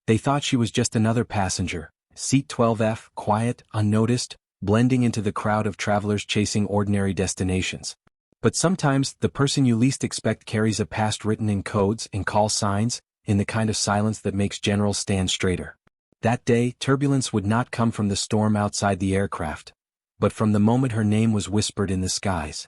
They thought she was just another passenger, seat 12F, quiet, unnoticed, blending into the crowd of travelers chasing ordinary destinations. But sometimes, the person you least expect carries a past written in codes, in call signs, in the kind of silence that makes generals stand straighter. That day, turbulence would not come from the storm outside the aircraft, but from the moment her name was whispered in the skies.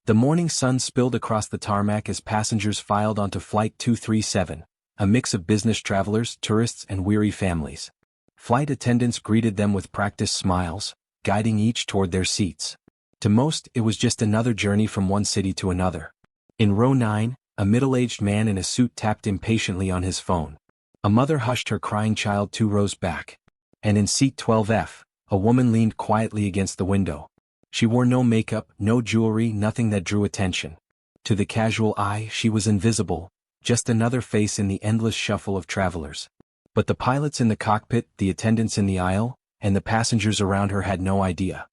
The morning sun spilled across the tarmac as passengers filed onto Flight 237, a mix of business travelers, tourists, and weary families. Flight attendants greeted them with practiced smiles, guiding each toward their seats. To most, it was just another journey from one city to another. In row 9, a middle-aged man in a suit tapped impatiently on his phone. A mother hushed her crying child 2 rows back. And in seat 12F, a woman leaned quietly against the window. She wore no makeup, no jewelry, nothing that drew attention. To the casual eye, she was invisible, just another face in the endless shuffle of travelers. But the pilots in the cockpit, the attendants in the aisle, and the passengers around her had no idea.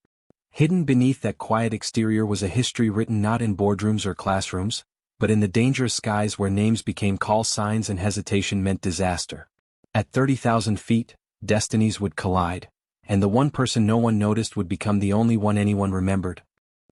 Hidden beneath that quiet exterior was a history written not in boardrooms or classrooms, but in the dangerous skies where names became call signs and hesitation meant disaster. At 30,000 feet, destinies would collide, and the one person no one noticed would become the only one anyone remembered.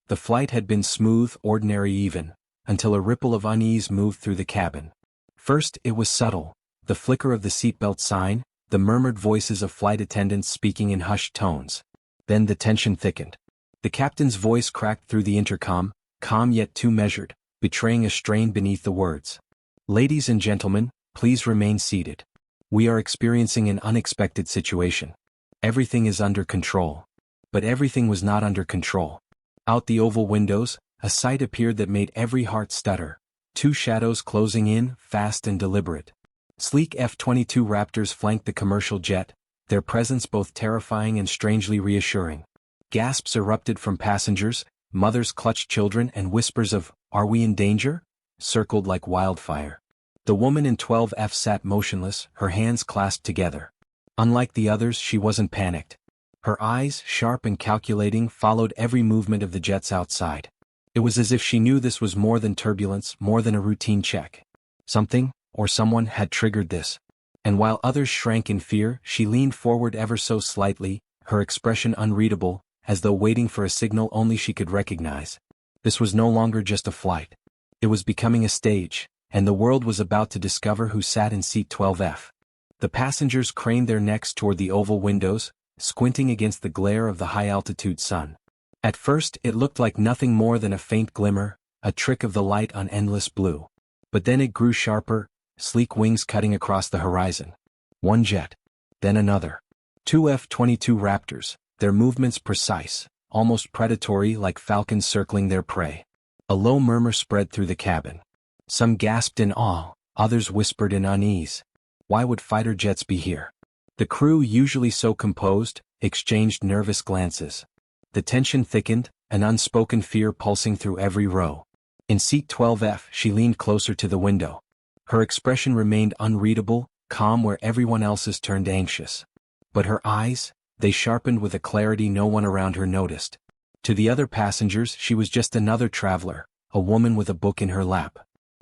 The flight had been smooth, ordinary even, until a ripple of unease moved through the cabin. First, it was subtle, the flicker of the seatbelt sign, the murmured voices of flight attendants speaking in hushed tones. Then the tension thickened. The captain's voice cracked through the intercom, calm yet too measured, betraying a strain beneath the words. "Ladies and gentlemen, please remain seated. We are experiencing an unexpected situation. Everything is under control." But everything was not under control. Out the oval windows, a sight appeared that made every heart stutter. 2 shadows closing in, fast and deliberate. Sleek F-22 Raptors flanked the commercial jet, their presence both terrifying and strangely reassuring. Gasps erupted from passengers, mothers clutched children, and whispers of, "Are we in danger?" circled like wildfire. The woman in 12F sat motionless, her hands clasped together. Unlike the others, she wasn't panicked. Her eyes, sharp and calculating, followed every movement of the jets outside. It was as if she knew this was more than turbulence, more than a routine check. Something, or someone, had triggered this. And while others shrank in fear, she leaned forward ever so slightly, her expression unreadable, as though waiting for a signal only she could recognize. This was no longer just a flight. It was becoming a stage, and the world was about to discover who sat in seat 12F. The passengers craned their necks toward the oval windows, squinting against the glare of the high-altitude sun. At first, it looked like nothing more than a faint glimmer, a trick of the light on endless blue. But then it grew sharper, sleek wings cutting across the horizon. One jet. Then another. 2 F-22 Raptors, their movements precise, almost predatory like falcons circling their prey. A low murmur spread through the cabin. Some gasped in awe, others whispered in unease. Why would fighter jets be here? The crew, usually so composed, exchanged nervous glances. The tension thickened, an unspoken fear pulsing through every row. In seat 12F, she leaned closer to the window. Her expression remained unreadable, calm where everyone else's turned anxious. But her eyes, they sharpened with a clarity no one around her noticed. To the other passengers, she was just another traveler, a woman with a book in her lap.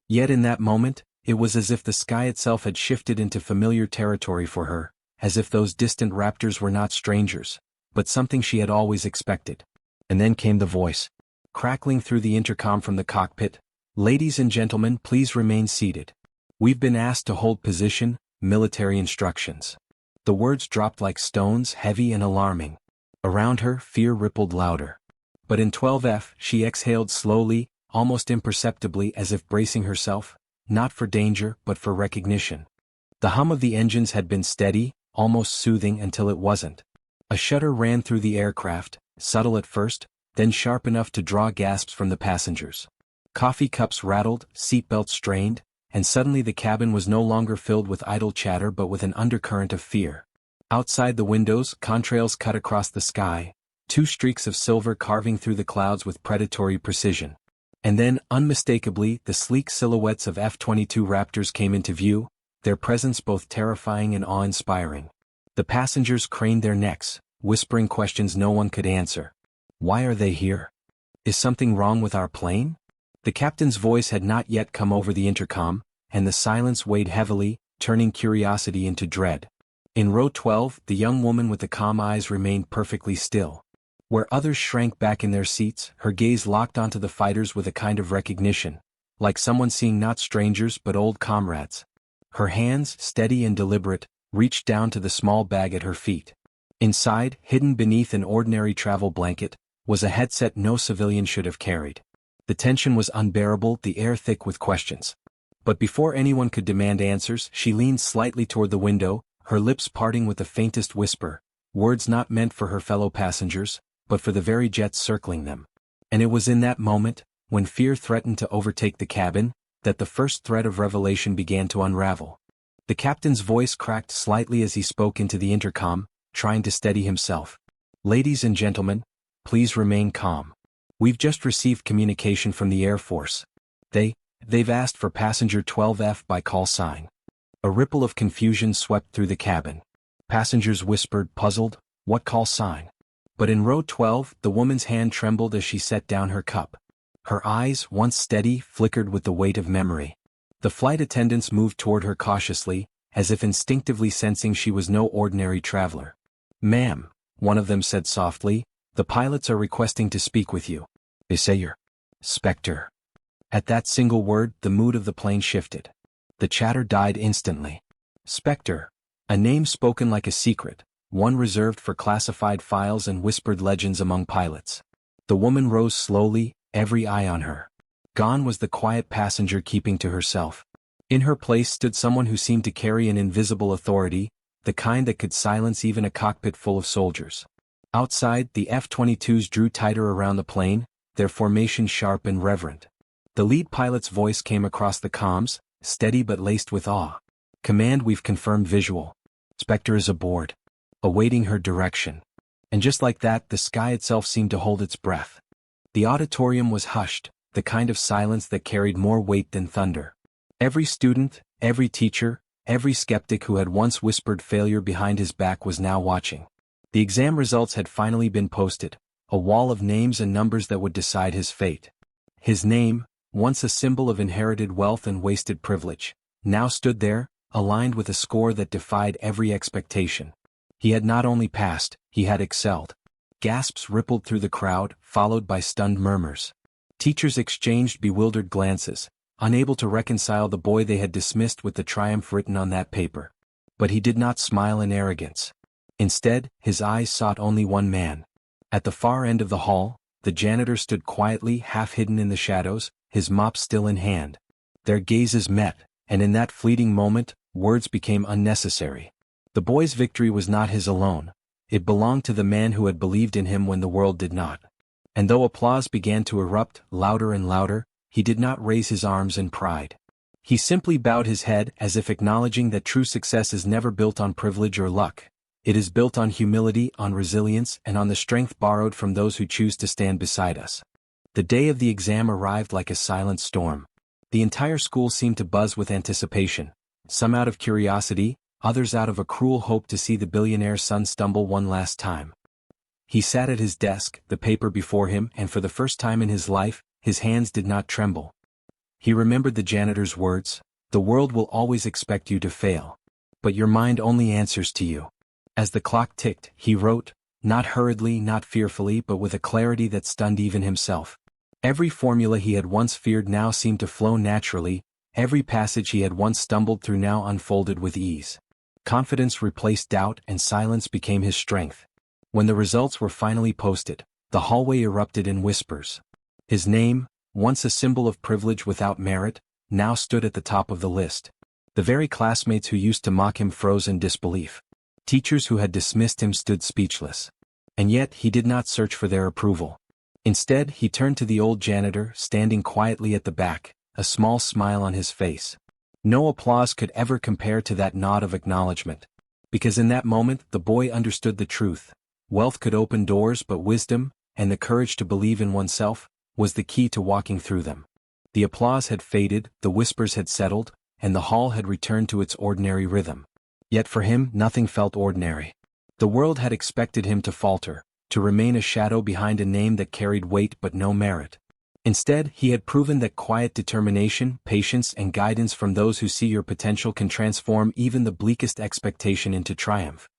Yet in that moment, it was as if the sky itself had shifted into familiar territory for her, as if those distant raptors were not strangers, but something she had always expected. And then came the voice, crackling through the intercom from the cockpit, "Ladies and gentlemen, please remain seated. We've been asked to hold position, military instructions." The words dropped like stones, heavy and alarming. Around her, fear rippled louder. But in 12F, she exhaled slowly, almost imperceptibly, as if bracing herself, not for danger, but for recognition. The hum of the engines had been steady, almost soothing until it wasn't. A shudder ran through the aircraft, subtle at first, then sharp enough to draw gasps from the passengers. Coffee cups rattled, seatbelts strained, and suddenly the cabin was no longer filled with idle chatter but with an undercurrent of fear. Outside the windows, contrails cut across the sky, 2 streaks of silver carving through the clouds with predatory precision. And then, unmistakably, the sleek silhouettes of F-22 Raptors came into view, their presence both terrifying and awe-inspiring. The passengers craned their necks, whispering questions no one could answer. Why are they here? Is something wrong with our plane? The captain's voice had not yet come over the intercom, and the silence weighed heavily, turning curiosity into dread. In row 12, the young woman with the calm eyes remained perfectly still. Where others shrank back in their seats, her gaze locked onto the fighters with a kind of recognition, like someone seeing not strangers but old comrades. Her hands, steady and deliberate, reached down to the small bag at her feet. Inside, hidden beneath an ordinary travel blanket, was a headset no civilian should have carried. The tension was unbearable, the air thick with questions. But before anyone could demand answers, she leaned slightly toward the window, her lips parting with the faintest whisper, words not meant for her fellow passengers, but for the very jets circling them. And it was in that moment, when fear threatened to overtake the cabin, that the first thread of revelation began to unravel. The captain's voice cracked slightly as he spoke into the intercom, trying to steady himself. "Ladies and gentlemen, please remain calm. We've just received communication from the Air Force. They've asked for passenger 12F by call sign." A ripple of confusion swept through the cabin. Passengers whispered, puzzled, "What call sign?" But in row 12, the woman's hand trembled as she set down her cup. Her eyes, once steady, flickered with the weight of memory. The flight attendants moved toward her cautiously, as if instinctively sensing she was no ordinary traveler. "Ma'am," one of them said softly, "the pilots are requesting to speak with you. They say you're Spectre." At that single word, the mood of the plane shifted. The chatter died instantly. Spectre, a name spoken like a secret, one reserved for classified files and whispered legends among pilots. The woman rose slowly, every eye on her. Gone was the quiet passenger keeping to herself. In her place stood someone who seemed to carry an invisible authority, the kind that could silence even a cockpit full of soldiers. Outside, the F-22s drew tighter around the plane, their formation sharp and reverent. The lead pilot's voice came across the comms, steady but laced with awe. "Command, we've confirmed visual. Spectre is aboard, awaiting her direction." And just like that, the sky itself seemed to hold its breath. The auditorium was hushed, the kind of silence that carried more weight than thunder. Every student, every teacher, every skeptic who had once whispered failure behind his back was now watching. The exam results had finally been posted, a wall of names and numbers that would decide his fate. His name, once a symbol of inherited wealth and wasted privilege, now stood there, aligned with a score that defied every expectation. He had not only passed, he had excelled. Gasps rippled through the crowd, followed by stunned murmurs. Teachers exchanged bewildered glances, unable to reconcile the boy they had dismissed with the triumph written on that paper. But he did not smile in arrogance. Instead, his eyes sought only one man. At the far end of the hall, the janitor stood quietly, half hidden in the shadows, his mop still in hand. Their gazes met, and in that fleeting moment, words became unnecessary. The boy's victory was not his alone. It belonged to the man who had believed in him when the world did not. And though applause began to erupt, louder and louder, he did not raise his arms in pride. He simply bowed his head as if acknowledging that true success is never built on privilege or luck. It is built on humility, on resilience, and on the strength borrowed from those who choose to stand beside us. The day of the exam arrived like a silent storm. The entire school seemed to buzz with anticipation, some out of curiosity, others out of a cruel hope to see the billionaire's son stumble one last time. He sat at his desk, the paper before him, and for the first time in his life, his hands did not tremble. He remembered the janitor's words, "The world will always expect you to fail. But your mind only answers to you." As the clock ticked, he wrote, not hurriedly, not fearfully, but with a clarity that stunned even himself. Every formula he had once feared now seemed to flow naturally, every passage he had once stumbled through now unfolded with ease. Confidence replaced doubt and silence became his strength. When the results were finally posted, the hallway erupted in whispers. His name, once a symbol of privilege without merit, now stood at the top of the list. The very classmates who used to mock him froze in disbelief. Teachers who had dismissed him stood speechless. And yet he did not search for their approval. Instead, he turned to the old janitor, standing quietly at the back, a small smile on his face. No applause could ever compare to that nod of acknowledgement. Because in that moment, the boy understood the truth. Wealth could open doors, but wisdom, and the courage to believe in oneself, was the key to walking through them. The applause had faded, the whispers had settled, and the hall had returned to its ordinary rhythm. Yet for him, nothing felt ordinary. The world had expected him to falter, to remain a shadow behind a name that carried weight but no merit. Instead, he had proven that quiet determination, patience, and guidance from those who see your potential can transform even the bleakest expectation into triumph.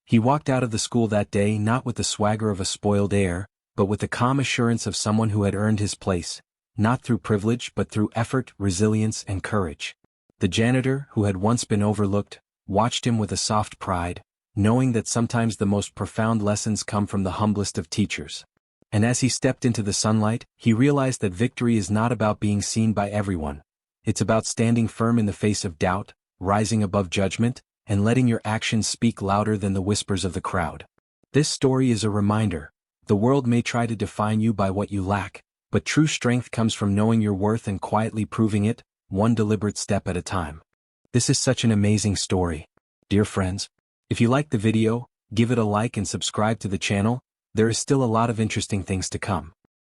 He walked out of the school that day not with the swagger of a spoiled heir, but with the calm assurance of someone who had earned his place, not through privilege but through effort, resilience, and courage. The janitor, who had once been overlooked, watched him with a soft pride, knowing that sometimes the most profound lessons come from the humblest of teachers. And as he stepped into the sunlight, he realized that victory is not about being seen by everyone. It's about standing firm in the face of doubt, rising above judgment, and letting your actions speak louder than the whispers of the crowd. This story is a reminder. The world may try to define you by what you lack, but true strength comes from knowing your worth and quietly proving it, one deliberate step at a time. This is such an amazing story. Dear friends, if you liked the video, give it a like and subscribe to the channel. There is still a lot of interesting things to come.